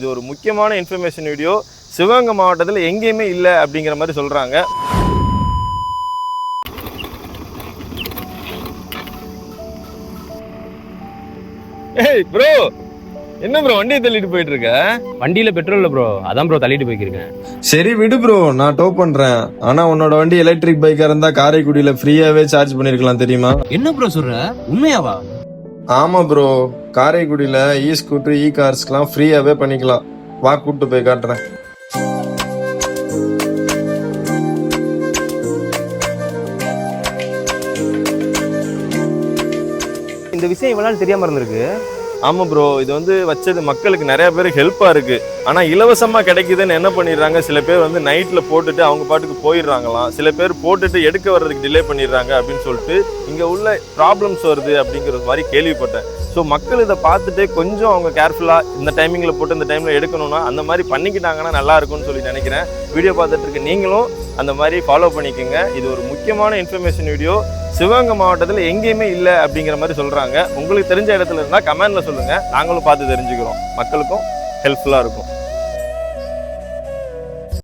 இது ஒரு முக்கியமான இன்ஃபர்மேஷன் வீடியோ. சிவகங்கை மாவட்டத்தில் எங்கேயுமே இல்லை அப்படிங்கிற மாதிரி சொல்கிறாங்க. ஏய் ப்ரோ, என்ன ப்ரோ வண்டியை தள்ளிட்டு போயிட்டு இருக்க? வண்டியில பெட்ரோல் இல்ல ப்ரோ, அதான் ப்ரோ தள்ளிட்டு போய்க்கிருக்கேன். சரி விடு ப்ரோ, நான் டோ பண்றேன். ஆனா உன்னோட வண்டி எலக்ட்ரிக் பைக்கா இருந்தா காரைக்குடியில ஃப்ரீயாவே சார்ஜ் பண்ணிருக்கலாம் தெரியுமா? என்ன ப்ரோ சொல்ற, உண்மையாவா? ஆமா ப்ரோ, காரைக்குடியில இ ஸ்கூட்டர் இ கார்ஸ்க்குலாம் ஃப்ரீயாவே பண்ணிக்கலாம். வா கூட்டு போய் காட்டுறேன். இந்த விஷயம் இவ்வளவு நாள் தெரியாம இருந்திருக்கு. ஆமாம் ப்ரோ, இது வந்து வச்சது மக்களுக்கு நிறைய பேருக்கு ஹெல்ப்பாக இருக்குது. ஆனால் இலவசமாக கிடைக்குதுன்னு என்ன பண்ணிடுறாங்க, சில பேர் வந்து நைட்டில் போட்டுட்டு அவங்க பாட்டுக்கு போயிடுறாங்களாம். சில பேர் போட்டுட்டு எடுக்க வர்றதுக்கு டிலே பண்ணிடுறாங்க அப்படின்னு சொல்லிட்டு இங்கே உள்ள ப்ராப்ளம்ஸ் வருது அப்படிங்கிற மாதிரி கேள்விப்பட்டேன். ஸோ மக்கள் இதை பார்த்துட்டு கொஞ்சம் அவங்க கேர்ஃபுல்லாக இந்த டைமிங்கில் போட்டு இந்த டைமில் எடுக்கணும்னா அந்த மாதிரி பண்ணிக்கிட்டாங்கன்னா நல்லா இருக்கும்னு சொல்லி நினைக்கிறேன். வீடியோ பார்த்துட்டு இருக்க நீங்களும் அந்த மாதிரி ஃபாலோ பண்ணிக்கோங்க. இது ஒரு முக்கியமான இன்ஃபர்மேஷன் வீடியோ. சிவகங்கை மாவட்டத்தில் எங்கேயுமே இல்லை அப்படிங்கிற மாதிரி சொல்கிறாங்க. உங்களுக்கு தெரிஞ்ச இடத்துல இருந்தால் கமெண்ட்ல சொல்லுங்கள், நாங்களும் பார்த்து தெரிஞ்சுக்கிறோம். மக்களுக்கும் ஹெல்ப்ஃபுல்லாக இருக்கும்.